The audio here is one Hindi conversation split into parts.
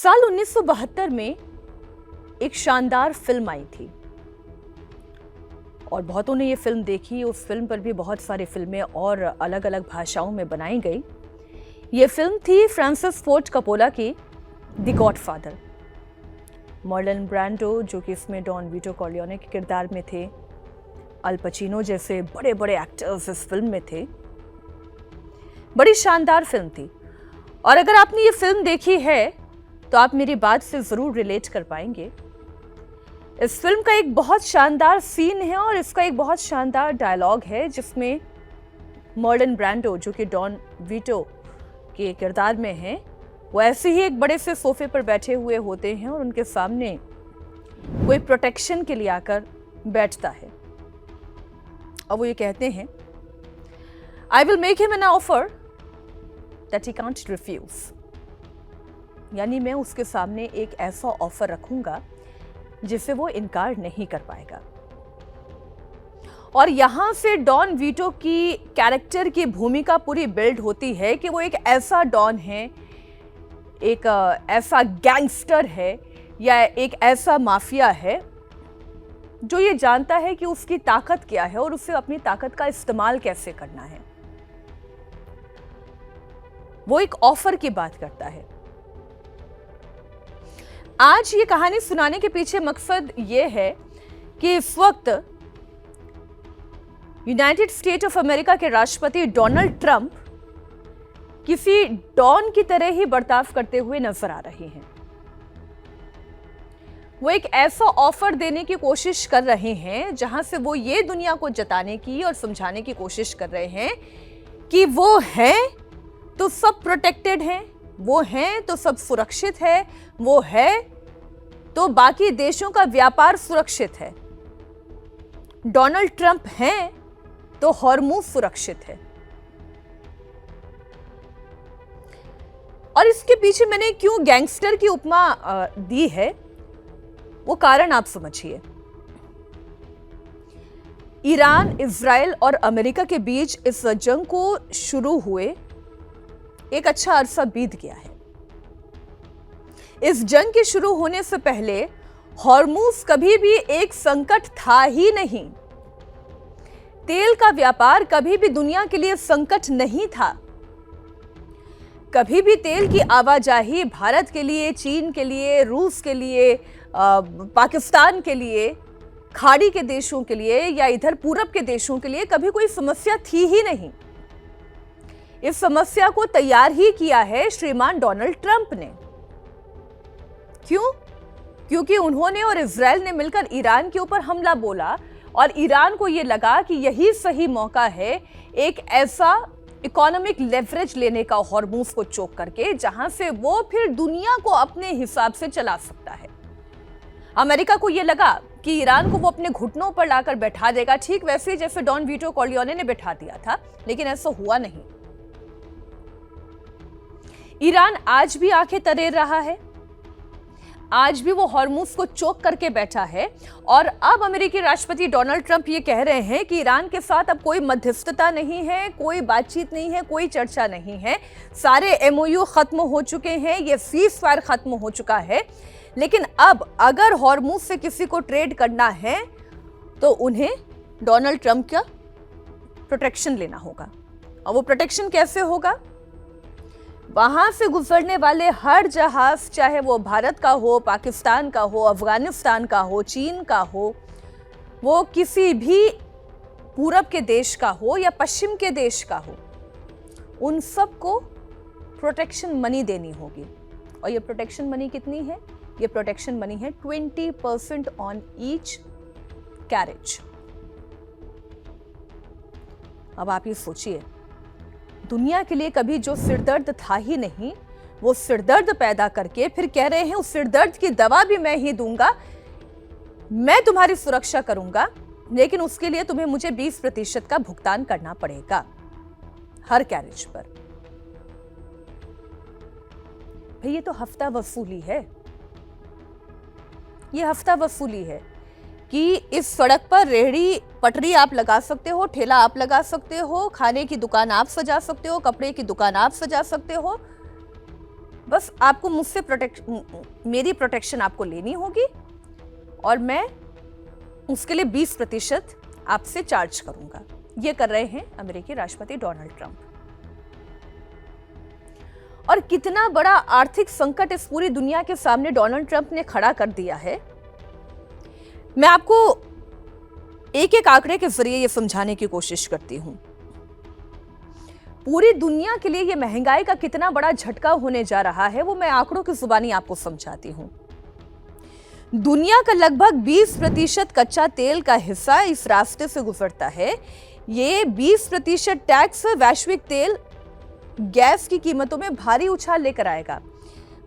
साल 1972 में एक शानदार फिल्म आई थी और बहुतों ने ये फिल्म देखी। उस फिल्म पर भी बहुत सारी फिल्में और अलग अलग भाषाओं में बनाई गई। ये फिल्म थी फ्रांसिस फोर्ड कपोला की द गॉडफादर। मार्लन ब्रांडो जो कि इसमें डॉन वीटो कॉर्लियोने के किरदार में थे, अल पचिनो जैसे बड़े बड़े एक्टर्स इस फिल्म में थे। बड़ी शानदार फिल्म थी और अगर आपने ये फिल्म देखी है तो आप मेरी बात से जरूर रिलेट कर पाएंगे। इस फिल्म का एक बहुत शानदार सीन है और इसका एक बहुत शानदार डायलॉग है जिसमें मार्लन ब्रांडो जो कि डॉन वीटो के किरदार में है, वो ऐसे ही एक बड़े से सोफे पर बैठे हुए होते हैं और उनके सामने कोई प्रोटेक्शन के लिए आकर बैठता है और वो ये कहते हैं, I will make him an offer that he can't refuse. यानी मैं उसके सामने एक ऐसा ऑफर रखूंगा जिसे वो इनकार नहीं कर पाएगा। और यहां से डॉन वीटो की कैरेक्टर की भूमिका पूरी बिल्ड होती है कि वो एक ऐसा डॉन है, एक ऐसा गैंगस्टर है या एक ऐसा माफिया है जो ये जानता है कि उसकी ताकत क्या है और उसे अपनी ताकत का इस्तेमाल कैसे करना है। वो एक ऑफर की बात करता है। आज ये कहानी सुनाने के पीछे मकसद ये है कि इस वक्त यूनाइटेड स्टेट ऑफ अमेरिका के राष्ट्रपति डोनाल्ड ट्रंप किसी डॉन की तरह ही बर्ताव करते हुए नजर आ रहे हैं। वो एक ऐसा ऑफर देने की कोशिश कर रहे हैं जहां से वो ये दुनिया को जताने की और समझाने की कोशिश कर रहे हैं कि वो हैं तो सब प्रोटेक्टेड हैं, वो हैं तो सब सुरक्षित है, वो है तो बाकी देशों का व्यापार सुरक्षित है। डोनाल्ड ट्रंप हैं तो हॉर्मुज सुरक्षित है। और इसके पीछे मैंने क्यों गैंगस्टर की उपमा दी है वो कारण आप समझिए। ईरान, इजराइल और अमेरिका के बीच इस जंग को शुरू हुए एक अच्छा अरसा बीत गया है। इस जंग के शुरू होने से पहले हॉर्मुज कभी भी एक संकट था ही नहीं। तेल का व्यापार कभी भी दुनिया के लिए संकट नहीं था। कभी भी तेल की आवाजाही भारत के लिए, चीन के लिए, रूस के लिए, पाकिस्तान के लिए, खाड़ी के देशों के लिए या इधर पूरब के देशों के लिए कभी कोई समस्या थी ही नहीं। इस समस्या को तैयार ही किया है श्रीमान डोनाल्ड ट्रंप ने। क्यों? क्योंकि उन्होंने और इजराइल ने मिलकर ईरान के ऊपर हमला बोला और ईरान को यह लगा कि यही सही मौका है एक ऐसा इकोनॉमिक लेवरेज लेने का हॉर्मुज को चोक करके जहां से वो फिर दुनिया को अपने हिसाब से चला सकता है। अमेरिका को यह लगा कि ईरान को वो अपने घुटनों पर लाकर बैठा देगा, ठीक वैसे जैसे डॉन वीटो कॉर्लियोने ने बैठा दिया था, लेकिन ऐसा हुआ नहीं। ईरान आज भी आंखें तरेर रहा है, आज भी वो हॉर्मुज को चोक करके बैठा है और अब अमेरिकी राष्ट्रपति डोनाल्ड ट्रंप ये कह रहे हैं कि ईरान के साथ अब कोई मध्यस्थता नहीं है, कोई बातचीत नहीं है, कोई चर्चा नहीं है, सारे एमओयू खत्म हो चुके हैं, ये सीज फायर खत्म हो चुका है। लेकिन अब अगर हॉर्मुज से किसी को ट्रेड करना है तो उन्हें डोनाल्ड ट्रंप का प्रोटेक्शन लेना होगा। और वो प्रोटेक्शन कैसे होगा? वहां से गुजरने वाले हर जहाज, चाहे वो भारत का हो, पाकिस्तान का हो, अफगानिस्तान का हो, चीन का हो, वो किसी भी पूरब के देश का हो या पश्चिम के देश का हो, उन सबको प्रोटेक्शन मनी देनी होगी। और ये प्रोटेक्शन मनी कितनी है? ये प्रोटेक्शन मनी है 20% ऑन ईच कैरेज। अब आप ये सोचिए, दुनिया के लिए कभी जो सिरदर्द था ही नहीं, वो सिरदर्द पैदा करके फिर कह रहे हैं उस सिरदर्द की दवा भी मैं ही दूंगा, मैं तुम्हारी सुरक्षा करूंगा, लेकिन उसके लिए तुम्हें मुझे 20% का भुगतान करना पड़ेगा हर कैरेज पर। भाई ये तो हफ्ता वसूली है। ये हफ्ता वसूली है कि इस सड़क पर रेहड़ी पटरी आप लगा सकते हो, ठेला आप लगा सकते हो, खाने की दुकान आप सजा सकते हो, कपड़े की दुकान आप सजा सकते हो, बस आपको मुझसे मेरी प्रोटेक्शन आपको लेनी होगी और मैं उसके लिए 20% आपसे चार्ज करूंगा। ये कर रहे हैं अमेरिकी राष्ट्रपति डोनाल्ड ट्रंप। और कितना बड़ा आर्थिक संकट इस पूरी दुनिया के सामने डोनाल्ड ट्रंप ने खड़ा कर दिया है, मैं आपको एक एक आंकड़े के जरिए यह समझाने की कोशिश करती हूं। पूरी दुनिया के लिए यह महंगाई का कितना बड़ा झटका होने जा रहा है, वो मैं आंकड़ों की जुबानी आपको समझाती हूं। दुनिया का लगभग 20% कच्चा तेल का हिस्सा इस रास्ते से गुजरता है। ये 20% टैक्स वैश्विक तेल गैस की कीमतों में भारी उछाल लेकर आएगा।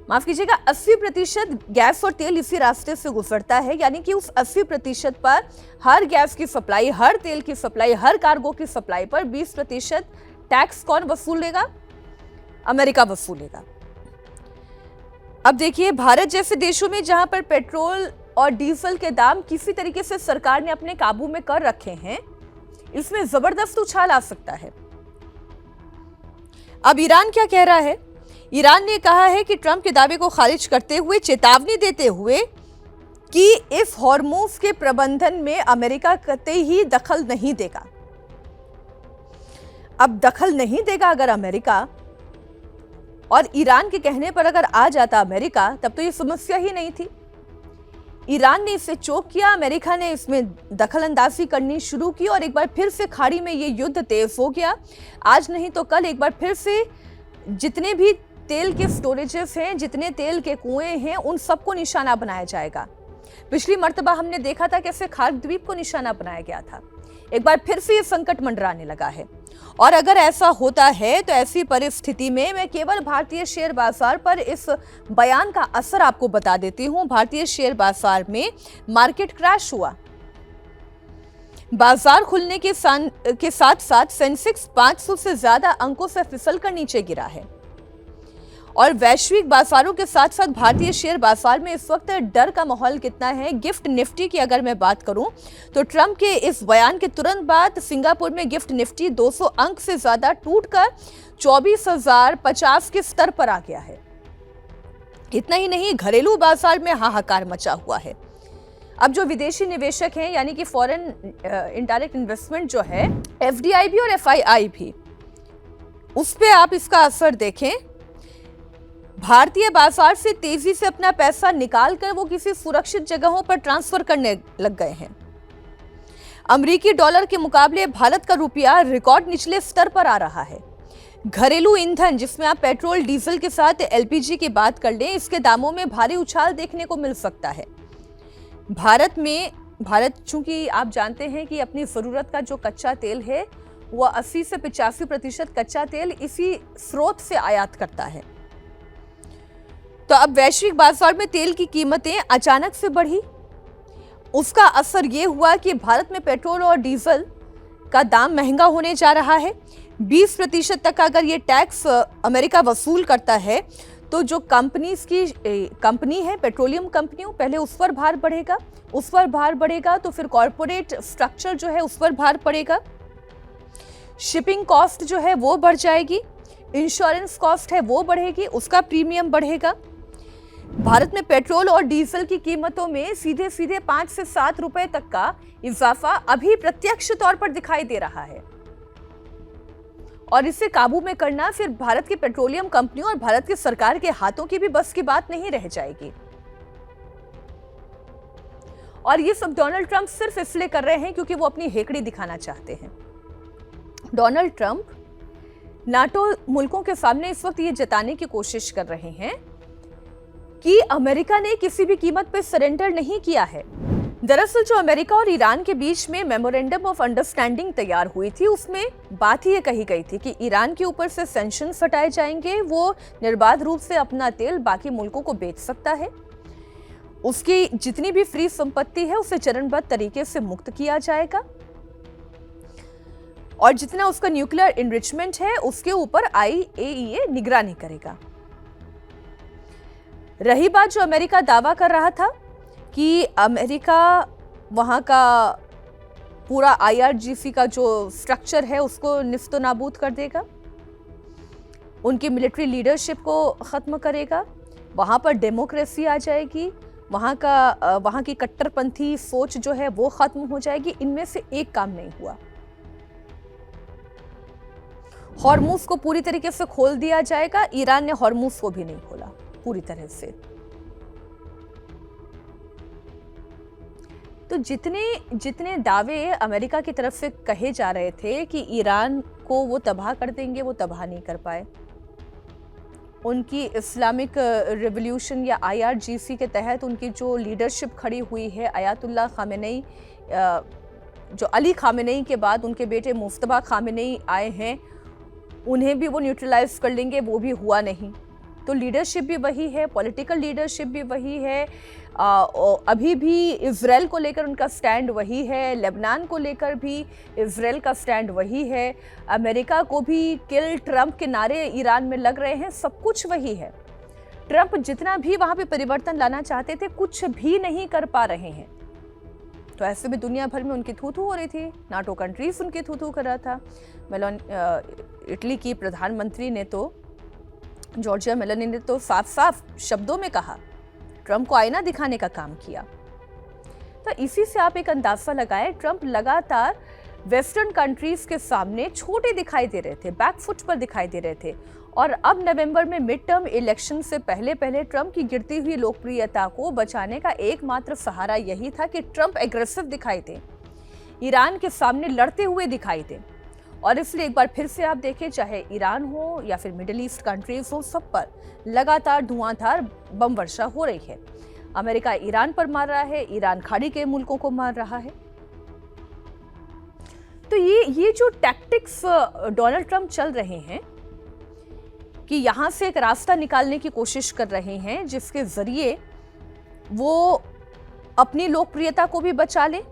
माफ कीजिएगा, 80% गैस और तेल इसी रास्ते से गुजरता है, यानी कि उस 80% पर हर गैस की सप्लाई, हर तेल की सप्लाई, हर कार्गो की सप्लाई पर 20% टैक्स कौन वसूलेगा? अमेरिका वसूलेगा। अब देखिए, भारत जैसे देशों में जहां पर पेट्रोल और डीजल के दाम किसी तरीके से सरकार ने अपने काबू में कर रखे हैं, इसमें जबरदस्त उछाल आ सकता है। अब ईरान क्या कह रहा है? ईरान ने कहा है कि ट्रंप के दावे को खारिज करते हुए, चेतावनी देते हुए कि इस हॉर्मुज के प्रबंधन में अमेरिका कतई ही दखल नहीं देगा। अब दखल नहीं देगा अगर अमेरिका, और ईरान के कहने पर अगर आ जाता अमेरिका, तब तो ये समस्या ही नहीं थी। ईरान ने इसे चोक किया, अमेरिका ने इसमें दखल अंदाजी करनी शुरू की और एक बार फिर से खाड़ी में ये युद्ध तेज हो गया। आज नहीं तो कल एक बार फिर से जितने भी तेल के स्टोरेजेस हैं, जितने तेल के कुएं हैं, उन सबको निशाना बनाया जाएगा। पिछली मर्तबा हमने देखा था कैसे खार्क द्वीप को निशाना बनाया गया था। एक बार फिर से ये संकट मंडराने लगा है। और अगर ऐसा होता है तो ऐसी परिस्थिति में मैं केवल भारतीय शेयर बाजार पर इस बयान का असर आपको बता देती हूं। भारतीय शेयर बाजार में मार्केट क्रैश हुआ। बाजार खुलने के साथ साथ सेंसेक्स 500 से ज्यादा अंकों से फिसलकर नीचे गिरा है। और वैश्विक बाजारों के साथ साथ भारतीय शेयर बाजार में इस वक्त डर का माहौल कितना है। गिफ्ट निफ्टी की अगर मैं बात करूं तो ट्रंप के इस बयान के तुरंत बाद सिंगापुर में गिफ्ट निफ्टी 200 अंक से ज्यादा टूटकर 24,050 के स्तर पर आ गया है। इतना ही नहीं, घरेलू बाजार में हाहाकार मचा हुआ है। अब जो विदेशी निवेशक हैं, यानी कि फॉरेन इनडायरेक्ट इन्वेस्टमेंट जो है, एफडीआई भी और एफआईआई भी, उस पे आप इसका असर देखें। भारतीय बाजार से तेजी से अपना पैसा निकालकर वो किसी सुरक्षित जगहों पर ट्रांसफर करने लग गए हैं। अमेरिकी डॉलर के मुकाबले भारत का रुपया रिकॉर्ड निचले स्तर पर आ रहा है। घरेलू ईंधन, जिसमें आप पेट्रोल डीजल के साथ एलपीजी की बात कर लें, इसके दामों में भारी उछाल देखने को मिल सकता है। भारत चूंकि आप जानते हैं कि अपनी जरूरत का जो कच्चा तेल है वह 80 से 85% कच्चा तेल इसी स्रोत से आयात करता है। तो अब वैश्विक बाजार में तेल की कीमतें अचानक से बढ़ी। उसका असर यह हुआ कि भारत में पेट्रोल और डीजल का दाम महंगा होने जा रहा है। 20% तक अगर ये टैक्स अमेरिका वसूल करता है तो जो कंपनी है, पेट्रोलियम कंपनियों, पहले उस पर भार बढ़ेगा तो फिर कॉर्पोरेट स्ट्रक्चर जो है उस पर भार पड़ेगा। शिपिंग कॉस्ट जो है वो बढ़ जाएगी, इंश्योरेंस कॉस्ट है वो बढ़ेगी, उसका प्रीमियम बढ़ेगा। भारत में पेट्रोल और डीजल की कीमतों में सीधे 5 से 7 रुपए तक का इजाफा अभी प्रत्यक्ष तौर पर दिखाई दे रहा है। और इसे काबू में करना फिर भारत की पेट्रोलियम कंपनियों और भारत की सरकार के हाथों की भी बस की बात नहीं रह जाएगी। और ये सब डोनाल्ड ट्रंप सिर्फ इसलिए कर रहे हैं क्योंकि वो अपनी हेकड़ी दिखाना चाहते हैं। डोनाल्ड ट्रंप नाटो मुल्कों के सामने इस वक्त ये जताने की कोशिश कर रहे हैं कि अमेरिका ने किसी भी कीमत पर सरेंडर नहीं किया है। दरअसल जो अमेरिका और ईरान के बीच में मेमोरेंडम ऑफ अंडरस्टैंडिंग तैयार हुई थी, उसमें बात ही ये कही गई थी कि ईरान के ऊपर से सैंक्शंस हटाए जाएंगे, वो निर्बाध रूप से अपना तेल बाकी मुल्कों को बेच सकता है, उसकी जितनी भी फ्री संपत्ति है उसे चरणबद्ध तरीके से मुक्त किया जाएगा, और जितना उसका न्यूक्लियर इनरिचमेंट है उसके ऊपर IAEA निगरानी करेगा। रही बात जो अमेरिका दावा कर रहा था कि अमेरिका वहां का पूरा IRGC का जो स्ट्रक्चर है उसको निस्तो नाबूद कर देगा, उनकी मिलिट्री लीडरशिप को ख़त्म करेगा, वहाँ पर डेमोक्रेसी आ जाएगी, वहाँ की कट्टरपंथी सोच जो है वो ख़त्म हो जाएगी। इनमें से एक काम नहीं हुआ। हॉर्मुज़ को पूरी तरीके से खोल दिया जाएगा, ईरान ने हॉर्मुज़ को भी नहीं खोला पूरी तरह से। तो जितने दावे अमेरिका की तरफ से कहे जा रहे थे कि ईरान को वो तबाह कर देंगे, वो तबाह नहीं कर पाए। उनकी इस्लामिक रिवॉल्यूशन या IRGC के तहत उनकी जो लीडरशिप खड़ी हुई है, अयातुल्लाह खामेनेई, जो अली खामेनेई के बाद उनके बेटे मुफ्तबा खामेनेई आए हैं, उन्हें भी वो न्यूट्रलाइज कर लेंगे, वो भी हुआ नहीं। तो लीडरशिप भी वही है, पॉलिटिकल लीडरशिप भी वही है। अभी भी इजराइल को लेकर उनका स्टैंड वही है, लेबनान को लेकर भी इजराइल का स्टैंड वही है, अमेरिका को भी किल ट्रंप के नारे ईरान में लग रहे हैं, सब कुछ वही है। ट्रंप जितना भी वहां पे परिवर्तन लाना चाहते थे, कुछ भी नहीं कर पा रहे हैं। तो ऐसे में दुनिया भर में उनकी थू-थू हो रही थी, नाटो कंट्रीज उनकी थू-थू कर रहा था। इटली की प्रधानमंत्री ने तो, जॉर्जिया मेलोनी ने तो साफ साफ शब्दों में कहा, ट्रंप को आईना दिखाने का काम किया। तो इसी से आप एक अंदाजा लगाएं, ट्रंप लगातार वेस्टर्न कंट्रीज के सामने छोटे दिखाई दे रहे थे, बैकफुट पर दिखाई दे रहे थे। और अब नवंबर में मिड टर्म इलेक्शन से पहले ट्रंप की गिरती हुई लोकप्रियता को बचाने का एकमात्र सहारा यही था कि ट्रंप एग्रेसिव दिखाई दे, ईरान के सामने लड़ते हुए दिखाई दे। और इसलिए एक बार फिर से आप देखें, चाहे ईरान हो या फिर मिडिल ईस्ट कंट्रीज हो, सब पर लगातार धुआंधार बम वर्षा हो रही है। अमेरिका ईरान पर मार रहा है, ईरान खाड़ी के मुल्कों को मार रहा है। तो ये जो टैक्टिक्स डोनाल्ड ट्रंप चल रहे हैं कि यहां से एक रास्ता निकालने की कोशिश कर रहे हैं, जिसके जरिए वो अपनी लोकप्रियता को भी बचा ले,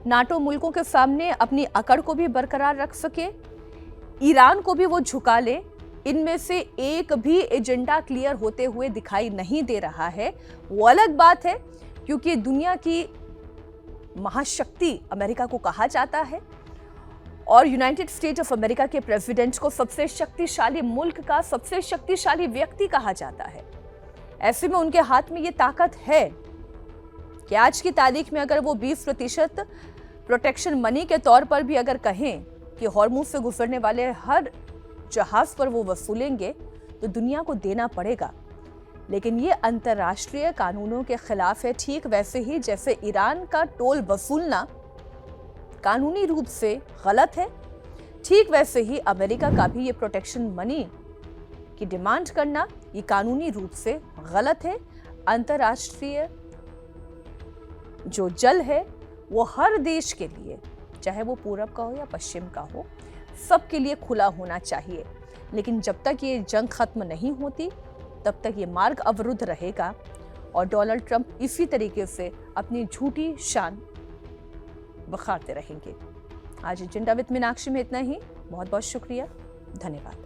नाटो मुल्कों के सामने अपनी अकड़ को भी बरकरार रख सके, ईरान को भी वो झुका ले, इनमें से एक भी एजेंडा क्लियर होते हुए दिखाई नहीं दे रहा है। वो अलग बात है, क्योंकि दुनिया की महाशक्ति अमेरिका को कहा जाता है और यूनाइटेड स्टेट ऑफ अमेरिका के प्रेसिडेंट को सबसे शक्तिशाली मुल्क का सबसे शक्तिशाली व्यक्ति कहा जाता है। ऐसे में उनके हाथ में ये ताकत है कि आज की तारीख में अगर वो 20% प्रोटेक्शन मनी के तौर पर भी अगर कहें कि हॉर्मुज़ से गुजरने वाले हर जहाज पर वो वसूलेंगे, तो दुनिया को देना पड़ेगा। लेकिन ये अंतर्राष्ट्रीय कानूनों के खिलाफ है, ठीक वैसे ही जैसे ईरान का टोल वसूलना कानूनी रूप से गलत है, ठीक वैसे ही अमेरिका का भी ये प्रोटेक्शन मनी की डिमांड करना ये कानूनी रूप से गलत है। अंतर्राष्ट्रीय जो जल है वो हर देश के लिए, चाहे वो पूरब का हो या पश्चिम का हो, सबके लिए खुला होना चाहिए। लेकिन जब तक ये जंग खत्म नहीं होती, तब तक ये मार्ग अवरुद्ध रहेगा और डोनाल्ड ट्रंप इसी तरीके से अपनी झूठी शान बखारते रहेंगे। आज एजेंडा विद मीनाक्षी में इतना ही। बहुत बहुत शुक्रिया, धन्यवाद।